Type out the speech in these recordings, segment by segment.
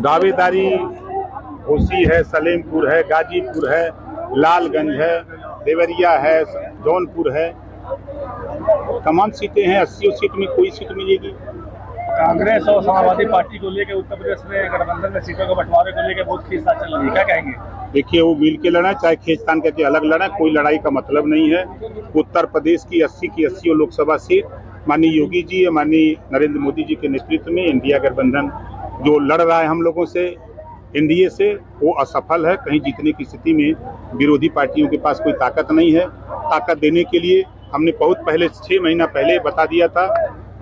दावेदारी घोसी है, सलेमपुर है, गाजीपुर है, लालगंज है, देवरिया है, जौनपुर है, तमाम सीटें हैं। 80 सीट में कोई सीट मिलेगी। कांग्रेस और समाजवादी पार्टी को लेकर उत्तर प्रदेश में गठबंधन में सीटों के बंटवारे को लेकर बहुत खींचतान चल रही है, क्या कहेंगे? देखिए, वो मिल के लड़ा, चाहे खींचतान करके अलग लड़ा, कोई लड़ाई का मतलब नहीं है। उत्तर प्रदेश की 80 की 80 लोकसभा सीट माननीय योगी जी या माननीय नरेंद्र मोदी जी के नेतृत्व में इंडिया गठबंधन जो लड़ रहा है हम लोगों से, एनडीए से, वो असफल है। कहीं जीतने की स्थिति में विरोधी पार्टियों के पास कोई ताकत नहीं है। ताकत देने के लिए हमने बहुत पहले 6 महीना पहले बता दिया था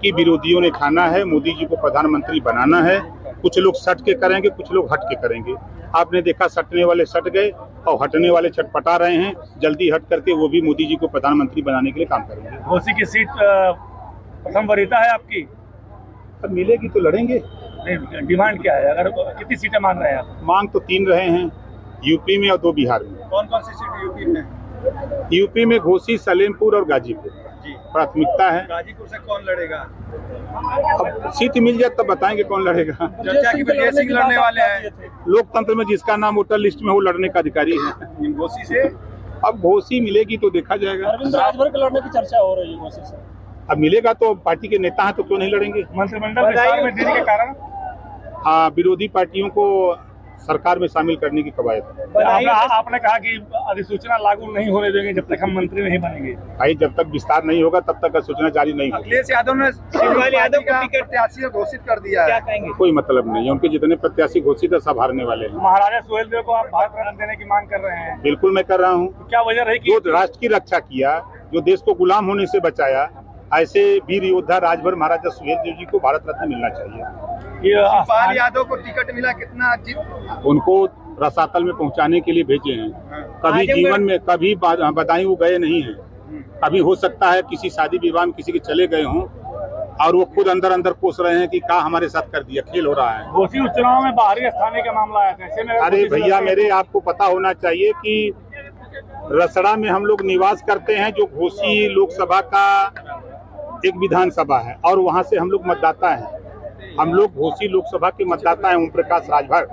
कि विरोधियों ने खाना है, मोदी जी को प्रधानमंत्री बनाना है। कुछ लोग सट के करेंगे, कुछ लोग हट के करेंगे। आपने देखा, सटने वाले सट गए और हटने वाले छटपटा रहे हैं। जल्दी हट करके वो भी मोदी जी को प्रधानमंत्री बनाने के लिए काम करेंगे। घोसी की सीट प्रथम वरीयता है आपकी? अब मिलेगी तो लड़ेंगे। डिमांड क्या है? अगर कितनी सीटें मांग रहे हैं आप? मांग तो 3 रहे हैं, यूपी में और 2 बिहार में। कौन कौन सी सीट यूपी में? यूपी में घोसी, सलेमपुर और गाजीपुर जी प्राथमिकता है। गाजीपुर से कौन लड़ेगा? अब सीट मिल जाए तब बताएंगे कौन लड़ेगा। चर्चा की वजह से लड़ने वाले हैं। लोकतंत्र में जिसका नाम वोटर लिस्ट में वो लड़ने का अधिकारी है। घोसी से अब घोसी मिलेगी तो देखा जाएगा। अरविंद राजभर के लड़ने की चर्चा हो रही है घोसी से। अब मिलेगा तो पार्टी के नेता हैं तो क्यों नहीं लड़ेंगे। मंत्रिमंडल विस्तार में देरी के कारण हाँ, विरोधी पार्टियों को सरकार में शामिल करने की कवायद है। आपने कहा कि अधिसूचना लागू नहीं होने देंगे जब तक हम मंत्री नहीं बनेंगे। भाई, जब तक विस्तार नहीं होगा तब तक सूचना जारी नहीं होगी। अखिलेश यादव ने शिवपाल यादव को टिकट प्रत्याशी घोषित कर दिया है, क्या कहेंगे? कोई मतलब नहीं है, उनके जितने प्रत्याशी घोषित है सब हारने वाले हैं। महाराजा सुहेलदेव को आप भारत रत्न देने की मांग कर रहे हैं? बिल्कुल मैं कर रहा हूँ। क्या वजह रही कि जो राष्ट्र की रक्षा किया, जो देश को गुलाम होने से बचाया, ऐसे वीर योद्धा राजभर महाराजा सुहेलदेव जी को भारत रत्न मिलना चाहिए। शिवपाल यादव को टिकट मिला, कितना उनको रसातल में पहुंचाने के लिए भेजे हैं। कभी जीवन में कभी बदायूं गए नहीं हैं। कभी हो सकता है किसी शादी विवाह में किसी के चले गए हों और वो खुद अंदर अंदर कोस रहे हैं कि क्या हमारे साथ कर दिया, खेल हो रहा है। घोसी उपचुनाव में बाहरी स्थानीय का मामला है, कैसे में? अरे भैया, मेरे आपको पता होना चाहिए कि रसड़ा में हम लोग निवास करते हैं, जो घोसी लोकसभा का एक विधानसभा है और वहाँ से हम लोग मतदाता हैं। हम लोग घोसी लोकसभा के मतदाता हैं, ओम प्रकाश राजभर।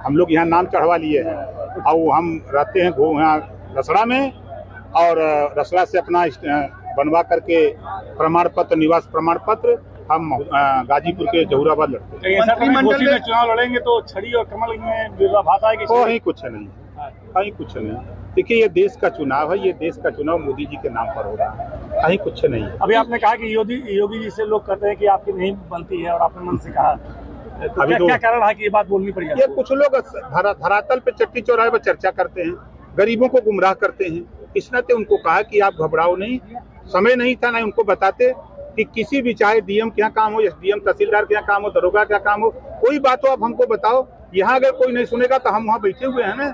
हम लोग यहाँ नाम चढ़वा लिए हैं और हम रहते हैं यहाँ रसड़ा में, और रसड़ा से अपना बनवा करके प्रमाण पत्र, निवास प्रमाण पत्र हम गाजीपुर के जहूराबाद लड़ते हैं। मंत्रिमंडल में चुनाव लड़ेंगे तो छड़ी और कमल में विरोधाभास आएगी? कहीं कुछ नहीं, कहीं कुछ नहीं। देखिए, ये देश का चुनाव है, ये देश का चुनाव मोदी जी के नाम पर हो रहा है, कहीं कुछ नहीं। अभी आपने कहा कि योगी जी से लोग कहते हैं कि आपकी नहीं बनती है और आपने मन से कहा, तो अभी क्या कारण है कि ये बात बोलनी पड़ी? ये कुछ लोग धरातल पे चट्टी चौराहे पर चर्चा करते हैं, गरीबों को गुमराह करते हैं। इस नाते उनको कहा कि आप घबराओ नहीं। समय नहीं था ना उनको बताते कि किसी भी, चाहे डीएम के यहाँ काम हो, एसडीएम तहसीलदार के यहाँ काम हो, दरोगा के यहाँ काम हो, कोई बात हो आप हमको बताओ। यहाँ अगर कोई नहीं सुनेगा तो हम वहाँ बैठे हुए हैं ना,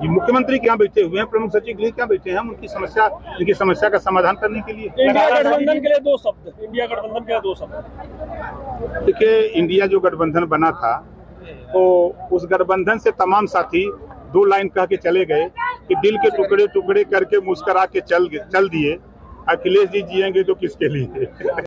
ये मुख्यमंत्री के यहाँ बैठे हुए हैं, प्रमुख सचिव गृह के यहाँ बैठे हैं, हम उनकी समस्या का समाधान करने के लिए। इंडिया गठबंधन के लिए 2 शब्द, इंडिया गठबंधन के लिए 2 शब्द। देखिए, इंडिया जो गठबंधन बना था तो उस गठबंधन से तमाम साथी 2 लाइन कह के चले गए कि दिल के टुकड़े टुकड़े करके मुस्करा के चल दिए। अखिलेश जी जिएंगे तो किसके लिए?